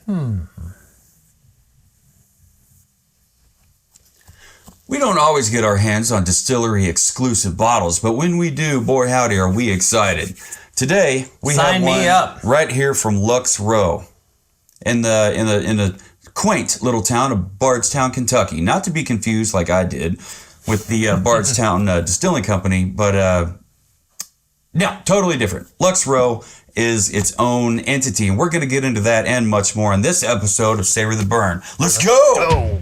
We don't always get our hands on Distillery Exclusive bottles, but when we do, boy howdy, are we excited. Today, we have one right here from Lux Row in the quaint little town of Bardstown, Kentucky. Not to be confused like I did with the Bardstown Distilling Company, but no, totally different. Lux Row is its own entity, and we're going to get into that and much more in this episode of Savor the Burn. Let's go!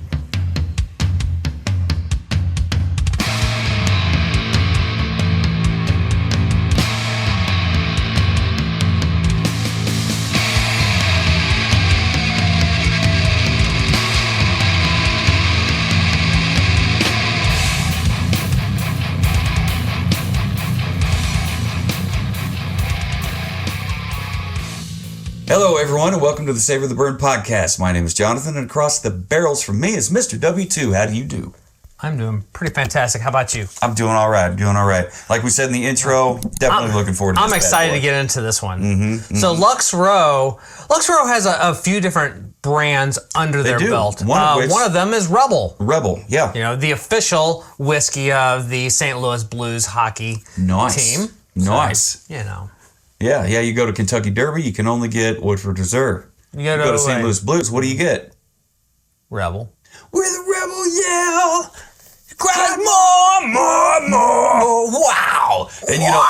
Hello, everyone, and welcome to the Savor the Burn podcast. My name is Jonathan, and across the barrels from me is Mr. W2. How do you do? I'm doing pretty fantastic. How about you? I'm doing all right. Like we said in the intro, definitely looking forward to this. I'm excited to get into this one. So Lux Row has a few different brands under their belt. One of them is Rebel. Rebel, yeah. You know, the official whiskey of the St. Louis Blues hockey team. Nice. So, you know. Yeah, you go to Kentucky Derby, you can only get Woodford Reserve. You go to St. Louis Blues, what do you get? Rebel. With a rebel yell, cry more, wow! And you know,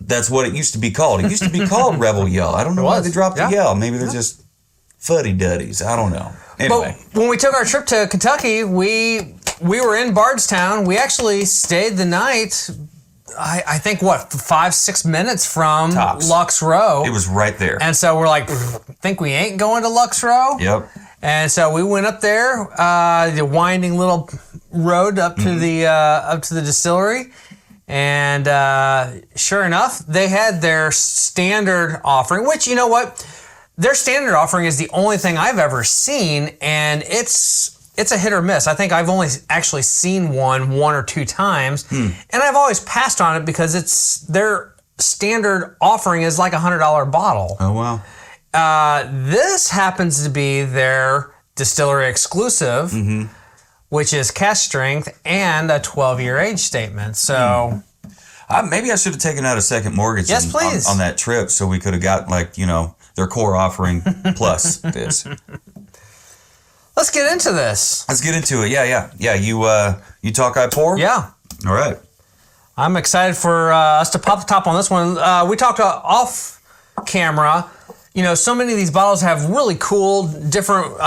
that's what it used to be called. It used to be called Rebel Yell. I don't know why they dropped the yell. Maybe they're just fuddy-duddies. I don't know. Anyway. But when we took our trip to Kentucky, we were in Bardstown. We actually stayed the night... I think, 5-6 minutes from Tops. Lux Row. It was right there. And so we're like, think we ain't going to Lux Row? Yep. And so we went up there, the winding little road up to the distillery. And sure enough, they had their standard offering, which, you know what? Their standard offering is the only thing I've ever seen, and it's a hit or miss. I think I've only actually seen one or two times, and I've always passed on it because it's their standard offering is like $100 bottle. Oh, wow. This happens to be their Distillery Exclusive, which is CASK Strength and a 12-year age statement. So maybe I should have taken out a second mortgage on that trip so we could have got, their core offering plus this. Let's get into this. Let's get into it. Yeah. You talk, I pour? Yeah. All right. I'm excited for us to pop the top on this one. We talked off camera. You know, so many of these bottles have really cool, different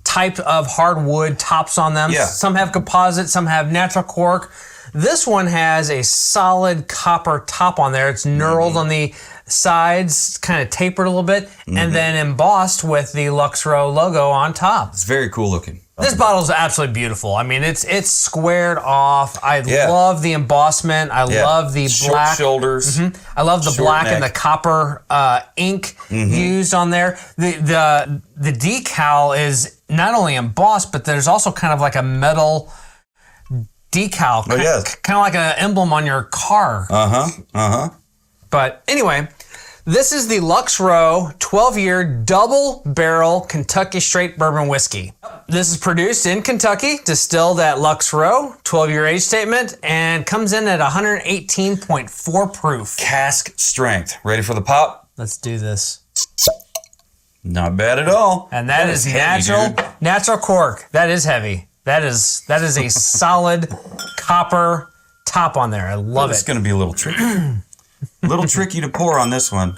type of hardwood tops on them. Yeah. Some have composite, some have natural cork. This one has a solid copper top on there. It's knurled on the sides, kind of tapered a little bit, and then embossed with the Lux Row logo on top. It's very cool looking. This bottle is absolutely beautiful. I mean, it's squared off. I love the embossment. I love the black shoulders. I love the black neck. And the copper ink used on there. The decal is not only embossed, but there's also kind of like a metal decal, kind of like an emblem on your car. But anyway, this is the Lux Row 12-year double barrel Kentucky Straight Bourbon Whiskey. This is produced in Kentucky, distilled at Lux Row, 12-year age statement, and comes in at 118.4 proof. Cask strength. Ready for the pop? Let's do this. Not bad at all. And that is natural cork. That is heavy. That is a solid copper top on there. I love it. It's going to be a little tricky. A little tricky to pour on this one.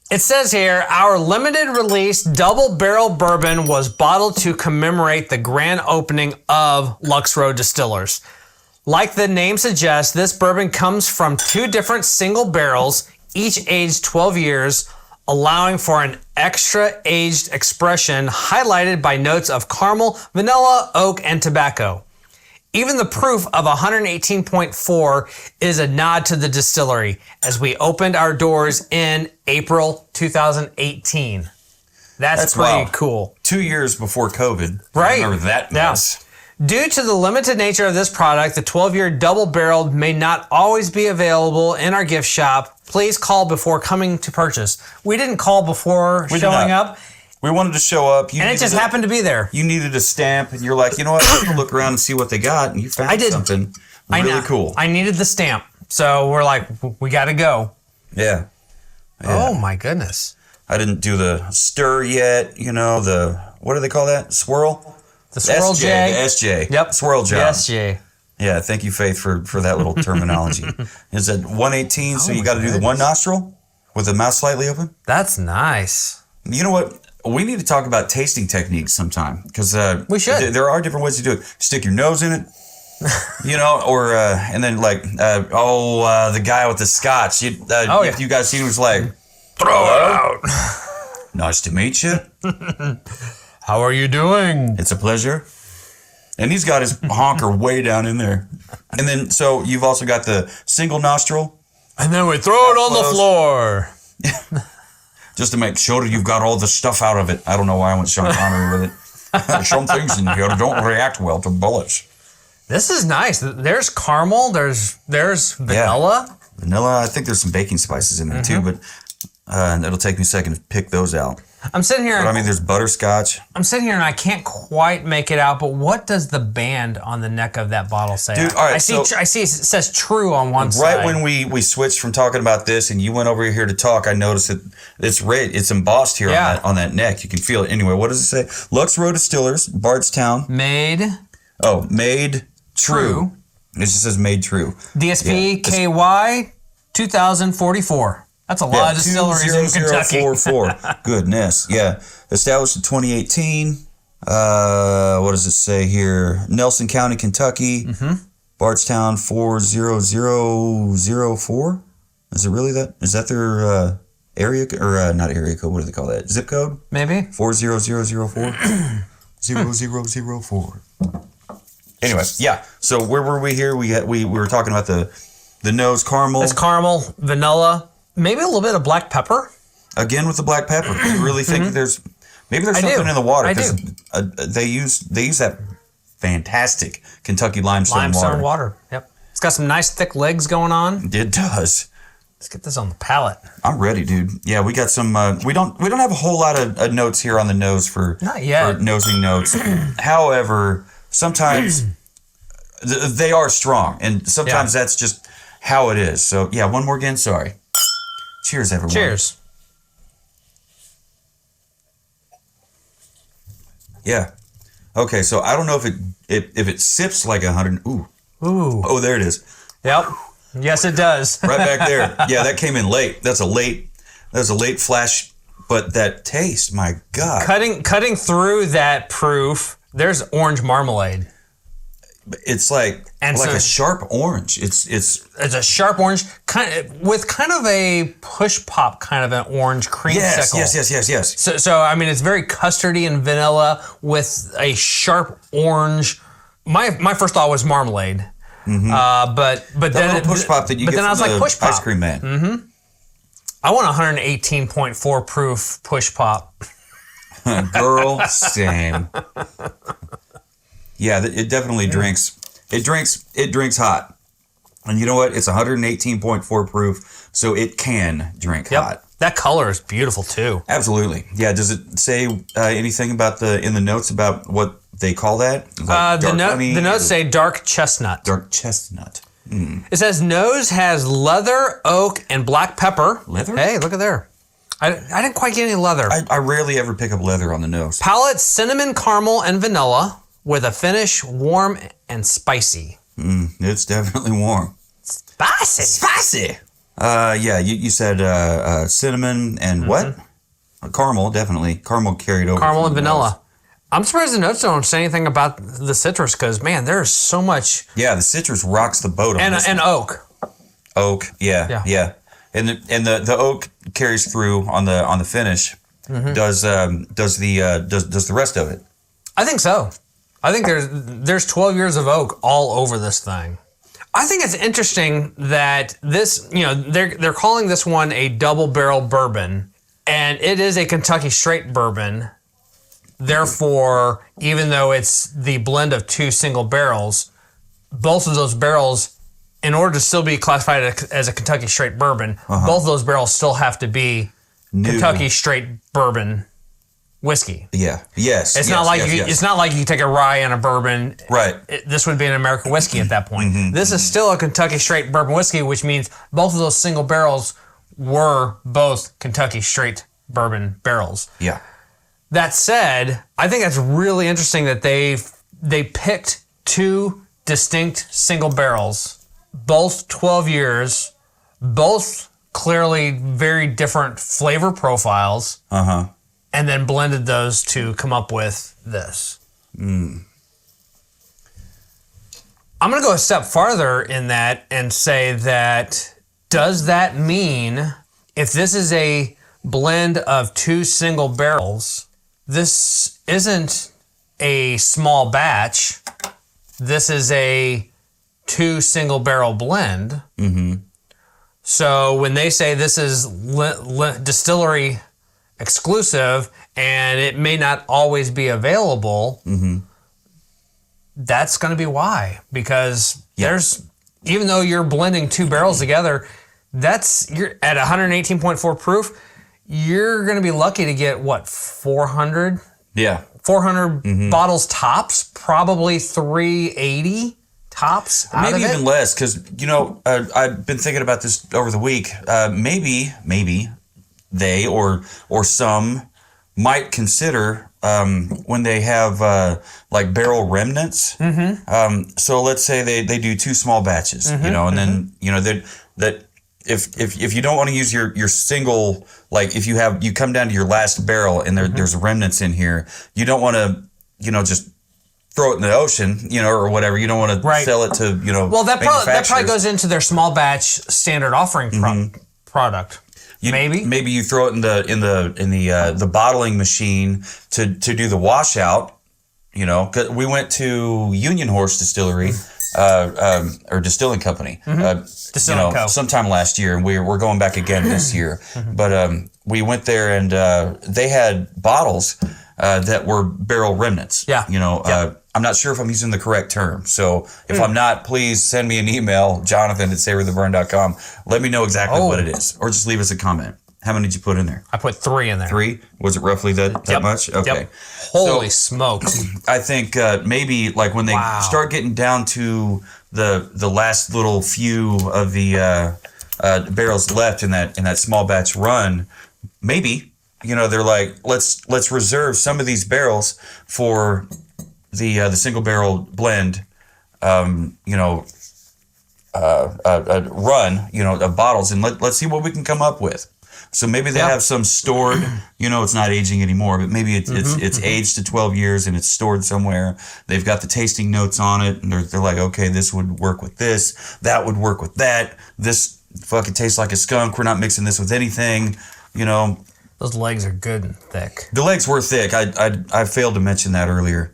It says here, our limited release double barrel bourbon was bottled to commemorate the grand opening of Lux Row Distillers. Like the name suggests, this bourbon comes from two different single barrels, each aged 12 years, allowing for an extra aged expression highlighted by notes of caramel, vanilla, oak, and tobacco. Even the proof of 118.4 is a nod to the distillery as we opened our doors in April 2018. That's pretty cool. 2 years before COVID. Right. I remember that mess. Due to the limited nature of this product, the 12-year double-barreled may not always be available in our gift shop. please call before coming to purchase. We didn't call before showing up. We wanted to show up. And it just happened to be there. You needed a stamp, and you're like, you know what? I'm going to look around and see what they got. And you found something really cool. I needed the stamp. So we're like, we got to go. Yeah. Oh, my goodness. I didn't do the stir yet. You know, what do they call that? Swirl? The swirl SJ. J. The SJ. Yep. Swirl job. The SJ. Yeah, thank you, Faith, for that little terminology. It's at 118, so you got to do the one nostril with the mouth slightly open. That's nice. You know what? We need to talk about tasting techniques sometime because we should. There are different ways to do it. Stick your nose in it, you know, or and then like the guy with the scotch. If you guys seen him, was like, throw it out. Nice to meet you. How are you doing? It's a pleasure. And he's got his honker way down in there. And then so you've also got the single nostril. And then we throw it on the floor. Just to make sure you've got all the stuff out of it. I don't know why I went Sean Connery with it. Some things in here don't react well to bullets. This is nice. There's caramel. There's vanilla. Yeah. Vanilla. I think there's some baking spices in there too, but it'll take me a second to pick those out. I'm sitting here. But I mean, there's butterscotch. I'm sitting here and I can't quite make it out. But what does the band on the neck of that bottle say? Dude, all right. I see. It says "True" on one side. Right when we switched from talking about this and you went over here to talk, I noticed that it's red. It's embossed here on that neck. You can feel it anyway. What does it say? Lux Row Distillers, Bardstown. Made true. It just says made true. DSP KY 2044. That's a lot of distilleries in Kentucky. 20044. Goodness. Yeah. Established in 2018. What does it say here? Nelson County, Kentucky. Bardstown 40004. Is it really that? Is that their area or not area code? What do they call that? Zip code? Maybe. 40004. 0004. Anyway, yeah. So where were we here? We were talking about the nose caramel. It's caramel, vanilla. Maybe a little bit of black pepper. Again with the black pepper. You really think there's something in the water because they use that fantastic Kentucky limestone water. Yep. It's got some nice thick legs going on. It does. Let's get this on the palate. I'm ready, dude. Yeah, we got some. We don't have a whole lot of notes here on the nose for not yet for nosing notes. However, sometimes they are strong, and sometimes that's just how it is. So yeah, one more again. Sorry. Cheers, everyone. Cheers. Yeah. Okay, so I don't know if it sips like 100. Ooh. Oh, there it is. Yep. Yes, it does. Right back there. Yeah, that came in late. That's a late flash, but that taste, my God. Cutting through that proof, there's orange marmalade. It's like a sharp orange. It's a sharp orange, with kind of a push pop, kind of an orange creamsicle. Yes. So I mean, it's very custardy and vanilla with a sharp orange. My first thought was marmalade, but then little push pop that you get from the ice cream man. I want 118.4 proof push pop. Girl, same. Yeah, it definitely drinks. It drinks hot. And you know what? It's 118.4 proof, so it can drink hot. That color is beautiful too. Absolutely. Yeah, does it say anything about in the notes about what they call that? Like the notes say dark chestnut. Dark chestnut. It says nose has leather, oak, and black pepper. Leather? Hey, look at there. I didn't quite get any leather. I rarely ever pick up leather on the nose. Palate, cinnamon, caramel, and vanilla. With a finish warm and spicy. It's definitely warm. Spicy. Yeah, you said cinnamon and what? Caramel, definitely. Caramel carried over. Caramel and vanilla. Nose. I'm surprised the notes don't say anything about the citrus because, man, there's so much. Yeah, the citrus rocks the boat on this and oak. Oak, yeah. And the oak carries through on the finish. Does the rest of it? I think so. I think there's 12 years of oak all over this thing. I think it's interesting that this, they're calling this one a double barrel bourbon, and it is a Kentucky straight bourbon. Therefore, even though it's the blend of two single barrels, both of those barrels in order to still be classified as a Kentucky straight bourbon, both of those barrels still have to be Kentucky straight bourbon whiskey. Yeah. Yes. It's not like it's not like you take a rye and a bourbon. Right. This would be an American whiskey at that point. This is still a Kentucky straight bourbon whiskey, which means both of those single barrels were both Kentucky straight bourbon barrels. Yeah. That said, I think that's really interesting that they picked two distinct single barrels, both 12 years, both clearly very different flavor profiles, and then blended those to come up with this. I'm going to go a step farther in that and say that, does that mean if this is a blend of two single barrels, this isn't a small batch, this is a two single barrel blend. So when they say this is distillery exclusive and it may not always be available, that's going to be why. Because there's, even though you're blending two barrels together, you're at 118.4 proof, you're going to be lucky to get, what, 400? Yeah. 400 bottles tops, probably 380 tops out maybe of even less, because, you know, I've been thinking about this over the week. Maybe they or some might consider when they have like barrel remnants. So let's say they do two small batches, you know, and then, you know, that if you don't want to use your single, like if you come down to your last barrel and there's remnants in here, you don't want to, you know, just throw it in the ocean, you know, or whatever. You don't want to sell it to, you know, well, that probably goes into their small batch standard offering product. Maybe you throw it in the bottling machine to do the washout. You know, 'cause we went to Union Horse Distillery or Distilling Company, Distilling Co. sometime last year, and we're going back again this year. But we went there and they had bottles that were barrel remnants. Yeah. You know, I'm not sure if I'm using the correct term. So if I'm not, please send me an email, Jonathan@savortheburn.com. Let me know exactly what it is, or just leave us a comment. How many did you put in there? I put 3 in there. 3? Was it roughly that much? Okay. Yep. Holy smokes. I think maybe like when they start getting down to the last little few of the barrels left in that small batch run, maybe, you know, they're like, let's reserve some of these barrels for the single barrel blend, you know, run, you know, of bottles, and let's see what we can come up with. So maybe they have some stored, you know, it's not aging anymore, but maybe it's aged to 12 years and it's stored somewhere. They've got the tasting notes on it, and they're like, okay, this would work with this, that would work with that. This fucking tastes like a skunk. We're not mixing this with anything, you know. Those legs are good and thick. The legs were thick. I failed to mention that earlier.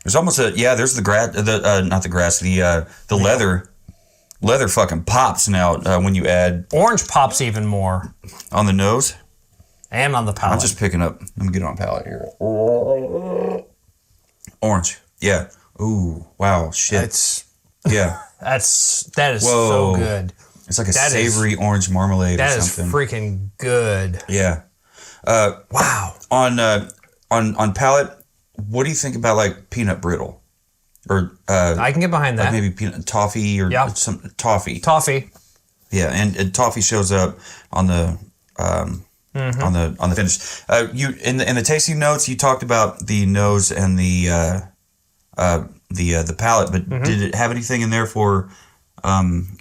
There's almost there's the grass, not the grass, the leather. Leather fucking pops now when you add... Orange pops even more. On the nose? And on the palate. I'm just picking up... Let me get on palate here. Orange. Yeah. Ooh. Wow. Shit. That is so good. It's like a savory orange marmalade or something. That is freaking good. Yeah. Wow. On palate, what do you think about like peanut brittle? Or I can get behind that. Like maybe peanut toffee or some toffee. Toffee. Yeah, and toffee shows up on the on the finish. You in the tasting notes, you talked about the nose and the palate, but did it have anything in there for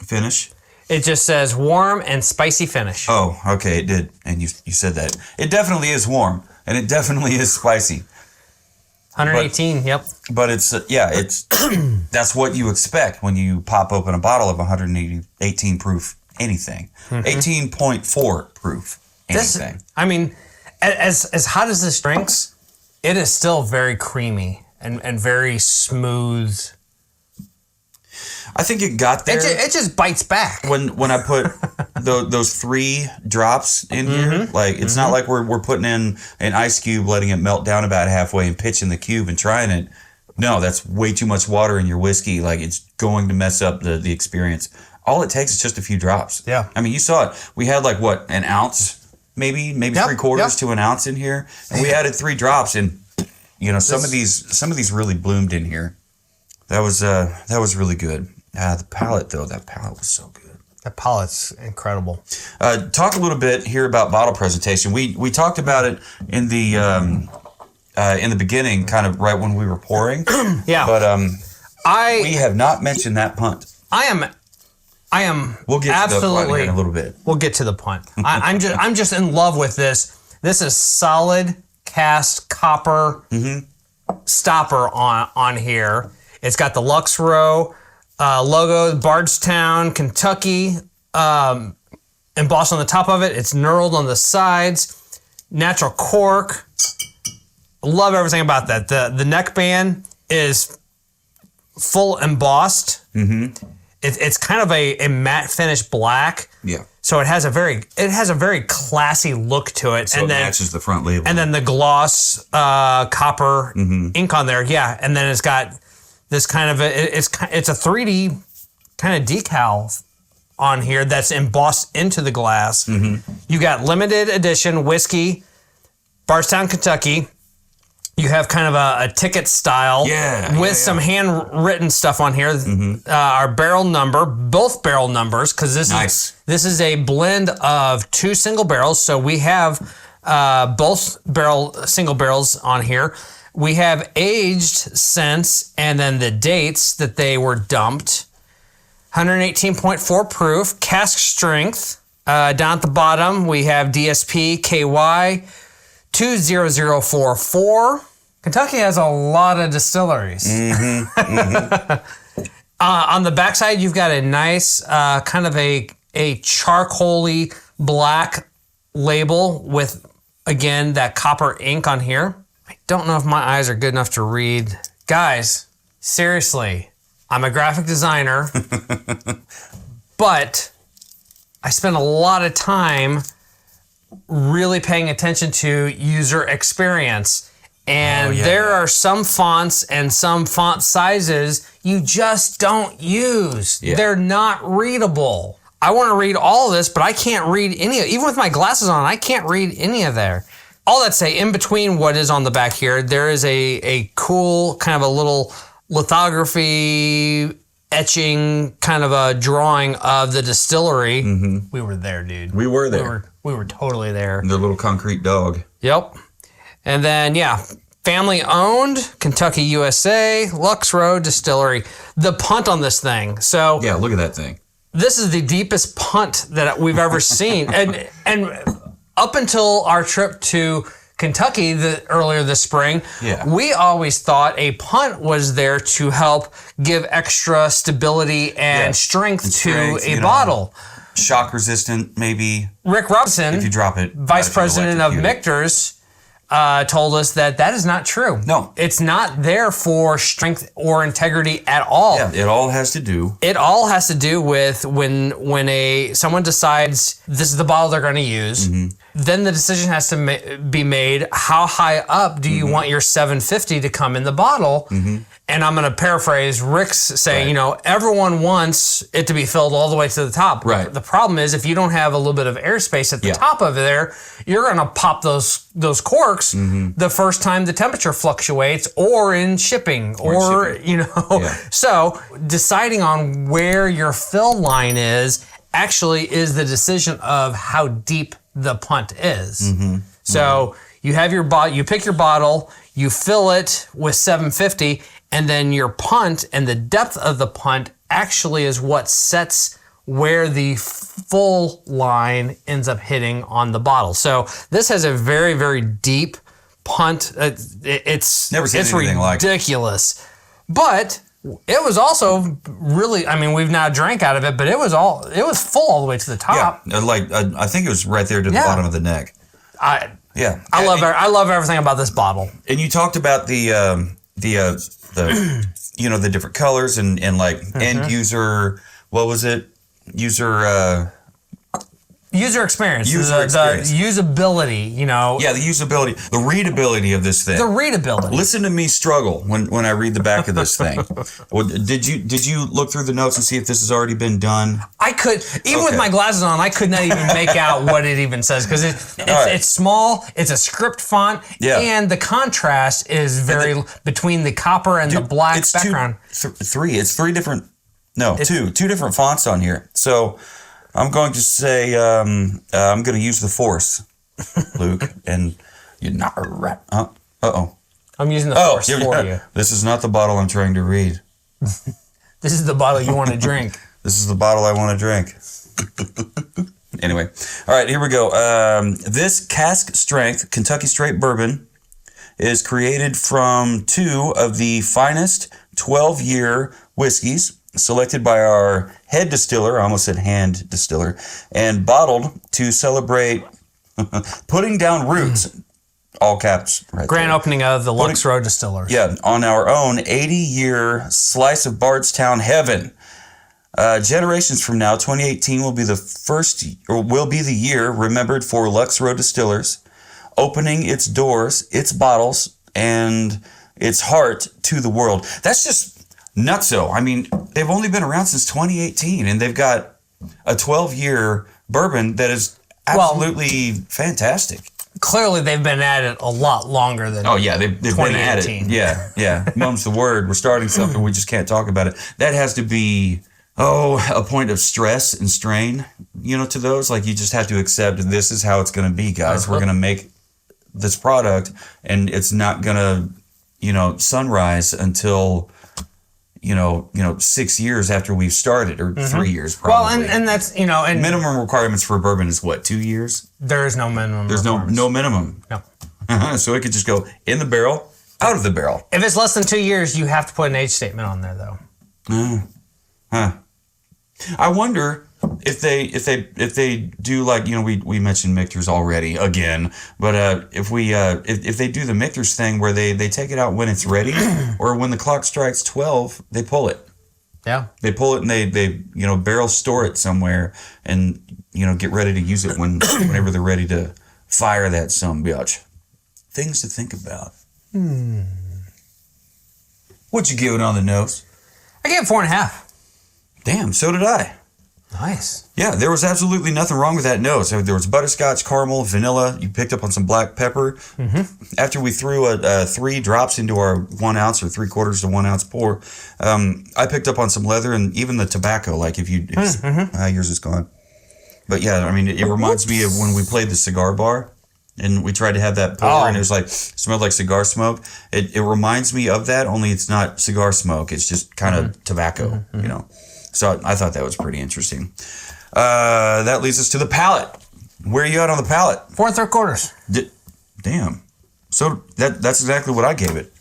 finish? It just says warm and spicy finish. Oh, okay, it did, and you said that. It definitely is warm, and it definitely is spicy. 118, yep. But it's that's what you expect when you pop open a bottle of 118 proof anything. 18.4 proof anything. I mean, as hot as this drinks, it is still very creamy and very smooth. I think it got there. It just bites back. When I put those 3 drops in here, like it's not like we're putting in an ice cube, letting it melt down about halfway and pitching the cube and trying it. No, that's way too much water in your whiskey. Like, it's going to mess up the experience. All it takes is just a few drops. Yeah. I mean, you saw it. We had like, what, an ounce, maybe yep, 3/4 to an ounce in here. And we added 3 drops, and, you know, some of these really bloomed in here. That was really good. The palate, though, that palate was so good. That palate's incredible. Talk a little bit here about bottle presentation. We talked about it in the beginning, kind of right when we were pouring. Yeah. But we have not mentioned that punt. I am. We'll get absolutely to the punt in a little bit. We'll get to the punt. I'm just in love with this. This is solid cast copper stopper on here. It's got the Lux Row logo, Bardstown, Kentucky, embossed on the top of it. It's knurled on the sides. Natural cork. Love everything about that. The neckband is full embossed. Mm-hmm. It's kind of a matte finish black. Yeah. So it has a very classy look to it. So it matches the front label. And then the gloss copper ink on there. Yeah. And then it's got this kind of it's a 3D kind of decal on here that's embossed into the glass. Mm-hmm. You got limited edition whiskey, Bardstown, Kentucky. You have kind of a ticket style with some handwritten stuff on here. Mm-hmm. Our barrel number, both barrel numbers, because this is a blend of 2 single barrels. So we have both single barrels on here. We have aged since, and then the dates that they were dumped. 118.4 proof, cask strength. Down at the bottom, we have DSP KY 20044. Kentucky has a lot of distilleries. Mm-hmm. Mm-hmm. On the backside, you've got a nice kind of a charcoaly black label with, again, that copper ink on here. I don't know if my eyes are good enough to read. Guys, seriously, I'm a graphic designer, but I spend a lot of time really paying attention to user experience. And there are some fonts and some font sizes you just don't use. Yeah. They're not readable. I want to read all of this, but I can't read any of it. Even with my glasses on, I can't read any of there. All that say, in between what is on the back here, there is a cool kind of a little lithography etching kind of a drawing of the distillery. Mm-hmm. We were there, dude. We were there. We were totally there. The little concrete dog. Yep. And then, family owned, Kentucky, USA, Lux Row Distillery. The punt on this thing. So yeah, look at that thing. This is the deepest punt that we've ever seen. And up until our trip to Kentucky earlier this spring, we always thought a punt was there to help give extra stability and strength to a bottle. Shock resistant, maybe. Rick Robinson, if you drop it, vice president of Michter's, told us that is not true. No. It's not there for strength or integrity at all. Yeah, it all has to do with when someone decides this is the bottle they're going to use, then the decision has to be made, how high up do you want your 750 to come in the bottle? And I'm going to paraphrase Rick's saying, everyone wants it to be filled all the way to the top. Right. The problem is if you don't have a little bit of airspace at the top of there, you're going to pop those corks the first time the temperature fluctuates, or in shipping, So deciding on where your fill line is actually is the decision of how deep the punt is. So you have you pick your bottle, you fill it with 750, and then your punt and the depth of the punt actually is what sets where the full line ends up hitting on the bottle. So this has a very, very deep punt. It's ridiculous. But it was also really, we've now drank out of it, but it was full all the way to the top. Yeah, I think it was right there to the bottom of the neck. I love everything about this bottle. And you talked about the different colors and like end user, what was it? User experience. The usability, you know. Yeah, the usability, the readability of this thing. The readability. Listen to me struggle when I read the back of this thing. Well, did you look through the notes and see if this has already been done? I could, even with my glasses on, I could not even make out what it even says because it's small, it's a script font, and the contrast is very between the copper and the black background. It's two different fonts on here. So I'm going to say I'm going to use the Force, Luke, and you're not right. I'm using the Force for you. This is not the bottle I'm trying to read. This is the bottle you want to drink. This is the bottle I want to drink. Anyway, all right, here we go. This Cask Strength Kentucky Straight Bourbon is created from 2 of the finest 12-year whiskeys selected by our head distiller, I almost said hand distiller, and bottled to celebrate putting down roots, all caps right Grand there. Opening of the Lux Row Distillers. Yeah, on our own 80-year slice of Bardstown heaven. Generations from now, 2018 will be the year remembered for Lux Row Distillers, opening its doors, its bottles, and its heart to the world. That's just nutso. I mean, they've only been around since 2018, and they've got a 12-year bourbon that is absolutely fantastic. Clearly, they've been at it a lot longer than they've been at it. Yeah. Mum's the word. We're starting something. We just can't talk about it. That has to be, a point of stress and strain, to those. Like, you just have to accept this is how it's going to be, guys. We're going to make this product, and it's not going to, sunrise until 6 years after we've started, or 3 years probably. Well, and that's, and minimum requirements for a bourbon is what, 2 years? There is no minimum. There's no minimum. No. So it could just go in the barrel, out of the barrel. If it's less than 2 years, you have to put an age statement on there, though. I wonder if they do, like, we mentioned Michter's already again, but if they do the Michter's thing where they take it out when it's ready, or when the clock strikes 12, they pull it. Yeah. They pull it and they barrel store it somewhere, and get ready to use it whenever they're ready to fire that sumbitch. Things to think about. What'd you give it on the nose? I gave it 4.5. Damn, so did I. Nice. Yeah, there was absolutely nothing wrong with that nose. There was butterscotch, caramel, vanilla. You picked up on some black pepper. Mm-hmm. After we threw 3 drops into our 1 ounce or 3/4 to 1 ounce pour, I picked up on some leather and even the tobacco. Like yours is gone. But yeah, I mean, it reminds me of when we played the cigar bar. And we tried to have that pour, and it was like, smelled like cigar smoke. It reminds me of that, only it's not cigar smoke. It's just kind of tobacco, So I thought that was pretty interesting. That leads us to the palate. Where are you at on the palate? 4 3/4. Damn. So that's exactly what I gave it.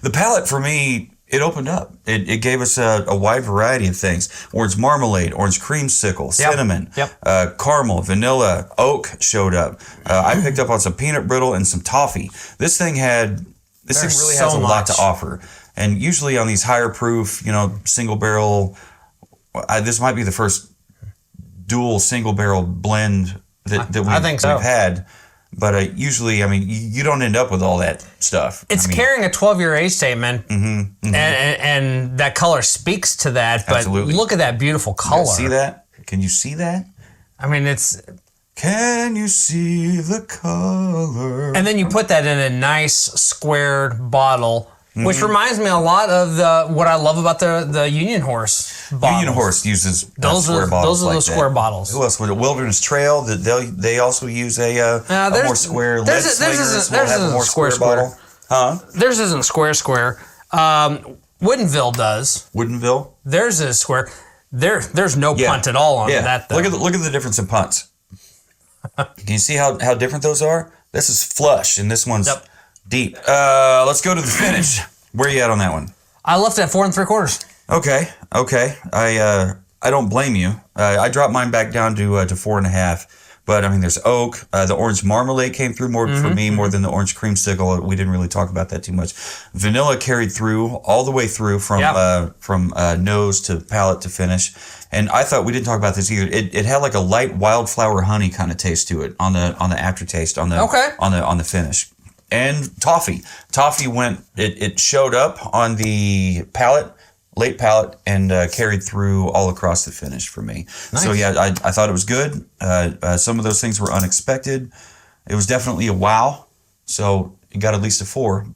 The palate for me, it opened up. It gave us a wide variety of things. Orange marmalade, orange creamsicle, cinnamon, caramel, vanilla, oak showed up. I picked up on some peanut brittle and some toffee. This thing really has a lot to offer. And usually on these higher proof, single barrel, this might be the first dual single barrel blend that we've had. But usually, I mean, you don't end up with all that stuff. It's carrying a 12-year age statement, and that color speaks to that. But look at that beautiful color. See that? Can you see that? I mean, it's... Can you see the color? And then you put that in a nice squared bottle, which reminds me a lot of what I love about the Union Horse bottles. Union Horse uses square bottles. Those are the square bottles. Who else? With the Wilderness Trail, they also use a more square. Lead Slingers will have a more square bottle. Huh? Theirs isn't square. Woodenville does. Woodenville? Theirs is square. There's no punt at all on that, though. Look at the difference in punts. Can you see how different those are? This is flush, and this one's deep. Let's go to the finish. Where are you at on that one? I left it at 4 3/4. Okay. I don't blame you. I dropped mine back down to 4.5. But I mean, there's oak. The orange marmalade came through more for me more than the orange creamsicle. We didn't really talk about that too much. Vanilla carried through all the way through from nose to palate to finish. And I thought we didn't talk about this either. It had like a light wildflower honey kind of taste to it on the aftertaste on the finish. And toffee. Toffee it showed up on the palate, late palate, and carried through all across the finish for me. Nice. So yeah, I thought it was good. Some of those things were unexpected. It was definitely a wow. So you got at least a 4.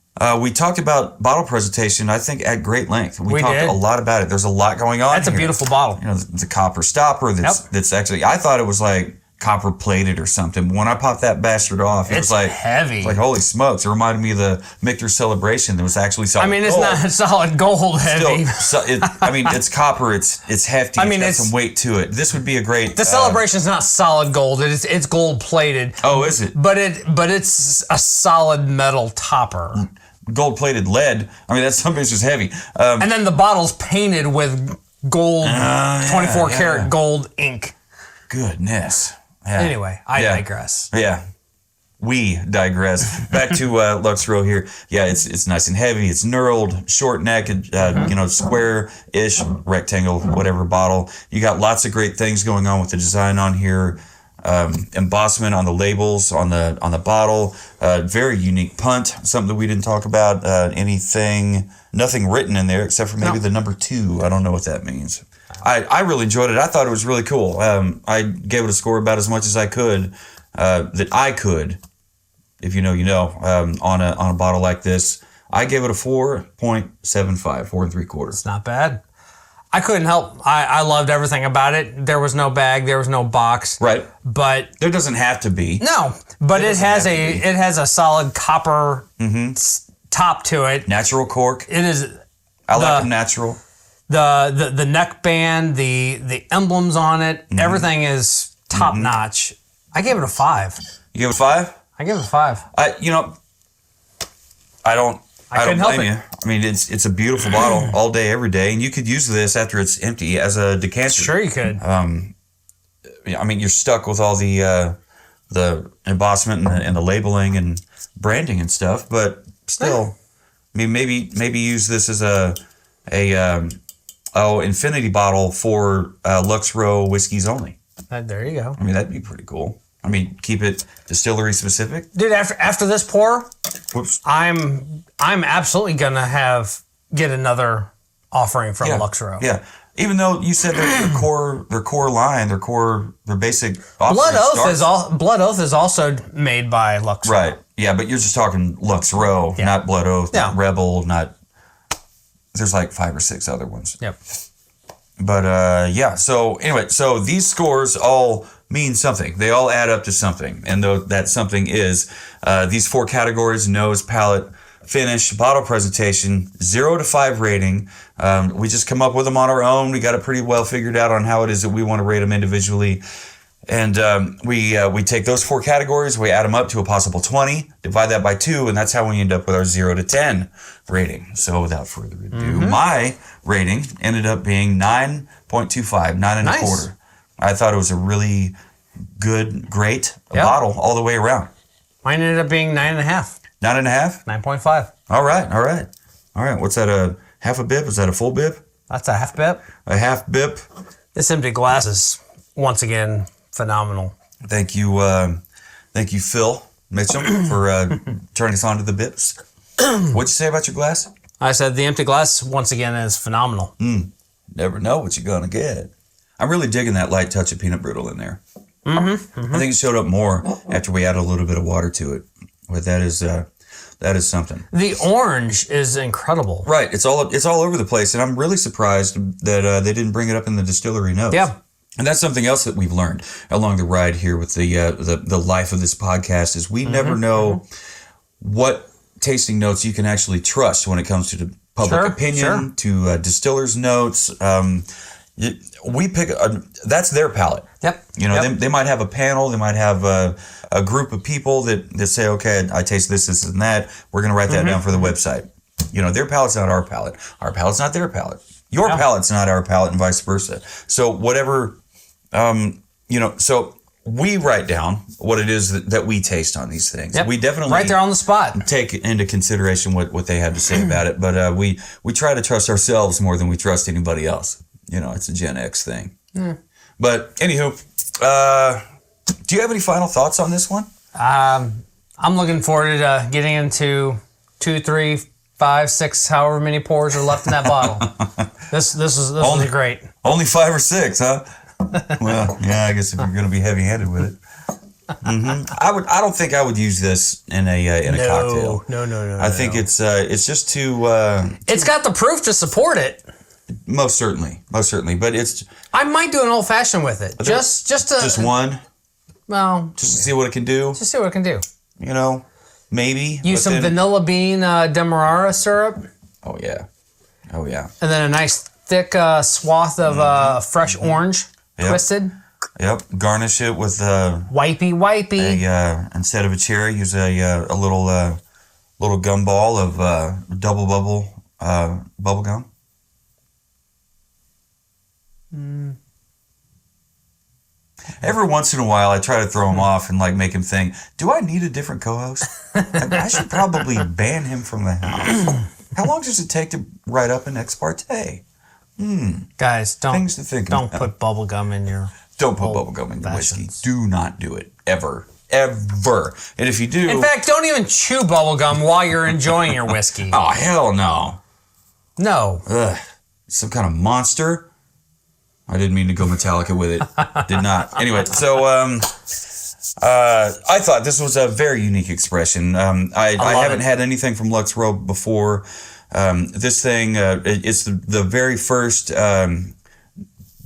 We talked about bottle presentation, I think, at great length. We talked a lot about it. There's a lot going on. That's a beautiful bottle. You know, the copper stopper that's actually, I thought it was like copper plated or something. When I popped that bastard off, it was like heavy. It's like, holy smokes. It reminded me of the Michter Celebration that was actually solid gold. I mean, it's not solid gold heavy. It's copper. It's hefty. It's got some weight to it. This would be a great... The Celebration's not solid gold. It's gold plated. Oh, is it? But it's a solid metal topper. Gold-plated lead. I mean, that's something that's just heavy. And then the bottle's painted with gold, 24 karat gold ink. Goodness. Yeah. Anyway, I digress. Yeah. We digress. Back to Lux Row here. Yeah, it's nice and heavy. It's knurled, short neck, square-ish, rectangle, whatever bottle. You got lots of great things going on with the design on here. Embossment on the labels, on the bottle. Very unique punt, something that we didn't talk about. Nothing written in there except for maybe the number 2. I don't know what that means. I really enjoyed it. I thought it was really cool. I gave it a score about as much as I could, if you know, you know, on a bottle like this. I gave it a 4.75, 4 3/4. It's not bad. I couldn't help. I loved everything about it. There was no bag. There was no box. Right. But there doesn't have to be. No. But it has a solid copper top to it. Natural cork. It is. I like them natural. The neck band, the emblems on it, everything is top notch. I gave it a 5. You gave it a 5? I gave it a 5. I don't blame you. I mean, it's a beautiful bottle all day, every day, and you could use this after it's empty as a decanter. Sure, you could. I mean, you're stuck with all the embossment and the labeling and branding and stuff, but still, I mean, maybe use this as a infinity bottle for Lux Row whiskeys only. There you go. I mean, that'd be pretty cool. I mean, keep it distillery specific. Dude, after this pour, I'm absolutely gonna get another offering from Lux Row. Yeah. Even though you said their core line, their basic Blood Oath is also made by Lux Row. Right. Yeah, but you're just talking Lux Row, not Blood Oath, not Rebel, not. There's like 5 or 6 other ones. Yep. But so anyway, so these scores all mean something. They all add up to something, and that something is these 4 categories: nose, palate, finish, bottle presentation, 0 to 5 rating. We just come up with them on our own. We got it pretty well figured out on how it is that we want to rate them individually. And we take those 4 categories, we add them up to a possible 20, divide that by 2, and that's how we end up with our 0 to 10 rating. So without further ado, my rating ended up being 9.25, 9 and a quarter. I thought it was a really great bottle all the way around. Mine ended up being 9.5. 9.5? 9.5. All right. What's that, a half a bib? Is that a full bib? That's a half bib. A half bib. This empty glass is, once again, phenomenal. Thank you, Phil Mitchum, for turning us on to the bibs. What'd you say about your glass? I said the empty glass, once again, is phenomenal. Never know what you're going to get. I'm really digging that light touch of peanut brittle in there. I think it showed up more after we added a little bit of water to it. But that is something. The orange is incredible. Right. It's all over the place, and I'm really surprised that they didn't bring it up in the distillery notes. Yeah. And that's something else that we've learned along the ride here with the life of this podcast is we never know what tasting notes you can actually trust when it comes to the public opinion, to distillers' notes. We pick that's their palate. Yep. They might have a panel. They might have a group of people that say, okay, I taste this, and that. We're going to write that down for the website. Their palate's not our palate. Our palate's not their palate. Your palate's not our palate, and vice versa. So whatever, so we write down what it is that we taste on these things. Yep. We definitely right there on the spot take into consideration what they have to say about it. But we try to trust ourselves more than we trust anybody else. You know, it's a Gen X thing. But anywho, do you have any final thoughts on this one? I'm looking forward to getting into 2, 3, 5, 6, however many pours are left in that bottle. This was great. Only 5 or 6, huh? Well, yeah, I guess if you're going to be heavy-handed with it. I don't think I would use this in a cocktail. No. I think it's just too. It's got the proof to support it. Most certainly. But I might do an old fashioned with it. Just one. Well, just to see what it can do. Just see what it can do. You know, maybe use some vanilla bean demerara syrup. Oh yeah. And then a nice thick swath of fresh orange twisted. Yep. Garnish it with wipey. Instead of a cherry, use a little gum ball of double bubble gum. Every once in a while, I try to throw him off and make him think, do I need a different co-host? I should probably ban him from the house. How long does it take to write up an ex parte? Guys, things to think don't about. put bubble gum in your Don't put bubble gum in your whiskey. Do not do it. Ever. And if you do... In fact, don't even chew bubble gum while you're enjoying your whiskey. Oh, hell no. No. Ugh. Some kind of monster. I didn't mean to go Metallica with it. Did not. Anyway, so I thought this was a very unique expression. I haven't had anything from Lux Row before. This thing, it's the very first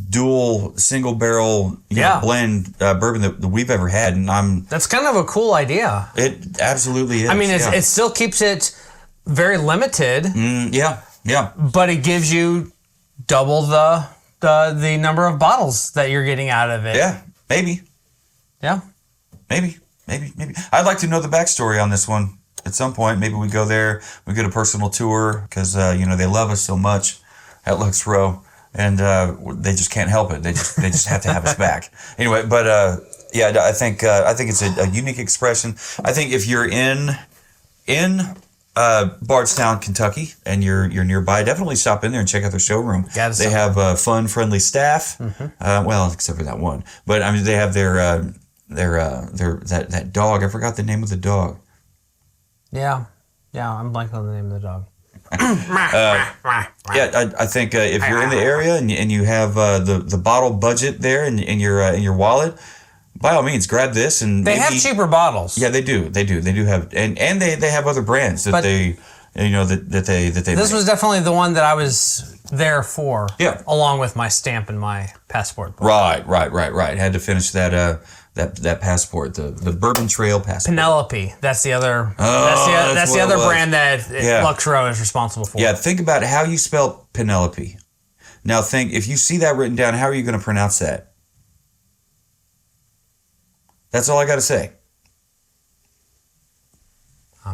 dual single barrel blend bourbon that we've ever had, and that's kind of a cool idea. It absolutely is. I mean, it still keeps it very limited. Yeah. But it gives you double the number of bottles that you're getting out of it. Yeah, maybe. Yeah. Maybe. I'd like to know the backstory on this one at some point. Maybe we go there, we get a personal tour, because they love us so much at Lux Row, and they just can't help it. They just have to have us back. Anyway, but I think it's a unique expression. I think if you're in Bardstown, Kentucky, and you're nearby, definitely stop in there and check out their showroom. They have fun, friendly staff. Well, except for that one, but I mean they have their that dog. I forgot the name of the dog. Yeah, I'm blanking on the name of the dog. I think if you're in the area and you have the bottle budget there in your wallet, by all means, grab this, and they have cheaper bottles. Yeah, they do. They do have, and they have other brands that they This was definitely the one that I was there for. Yeah, along with my stamp and my passport book. Right. Had to finish that passport, the Bourbon Trail passport. Penelope. That's the other. That's the other brand that Lux Row is responsible for. Yeah, think about how you spell Penelope. Now think, if you see that written down, how are you going to pronounce that? That's all I got to say.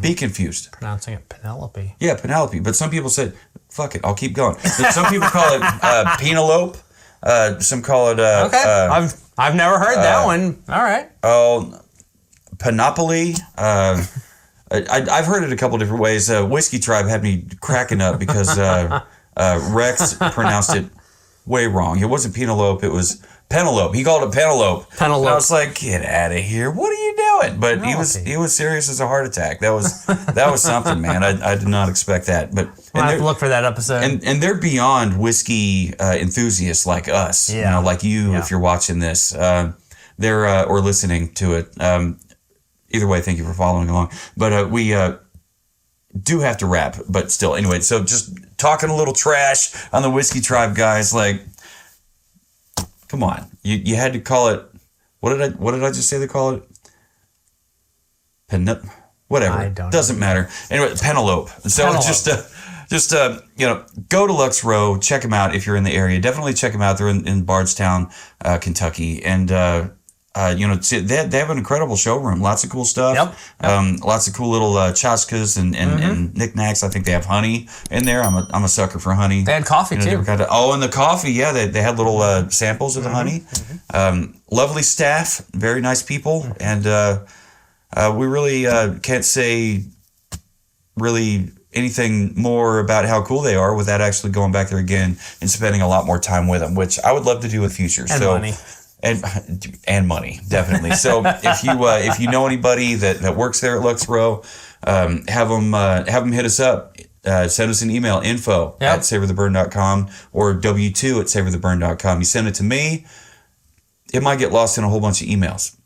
Be confused. Pronouncing it Penelope. Yeah, Penelope. But some people said, fuck it, I'll keep going. Some people call it Penelope. Some call it... okay, I've never heard that one. All right. Oh, Panoply. I've heard it a couple different ways. Whiskey Tribe had me cracking up because Rex pronounced it way wrong. It wasn't Penelope, it was... Penelope. He called it Penelope. And I was like, get out of here. What are you doing? But he was serious as a heart attack. That was something, man. I did not expect that. But I'll have to look for that episode. And they're beyond whiskey enthusiasts like us. Yeah. Like you, if you're watching this. They're or listening to it. Either way, thank you for following along. But we do have to wrap, but still. Anyway, so just talking a little trash on the Whiskey Tribe guys, like, come on, you had to call it. What did I just say they call it? Whatever. Doesn't matter. Anyway, Penelope. So just go to Lux Row, check them out if you're in the area. Definitely check them out. They're in Bardstown, Kentucky, and They have an incredible showroom. Lots of cool stuff. Yep. Lots of cool little chaskas and knickknacks. I think they have honey in there. I'm a sucker for honey. They had coffee too. And the coffee. Yeah, they had little samples of the honey. Lovely staff, very nice people, and we really can't say really anything more about how cool they are without actually going back there again and spending a lot more time with them, which I would love to do with future. And money. And money, definitely. So if you know anybody that works there at Lux Row, have them hit us up. Send us an email, info@savortheburn.com or w2@savortheburn.com. You send it to me, it might get lost in a whole bunch of emails.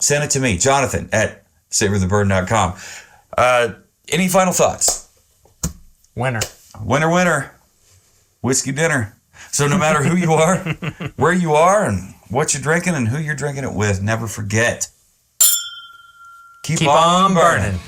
Send it to me, Jonathan@savortheburn.com. Any final thoughts? Winner. Whiskey dinner. So no matter who you are, where you are, and what you're drinking and who you're drinking it with, never forget. Keep on burning.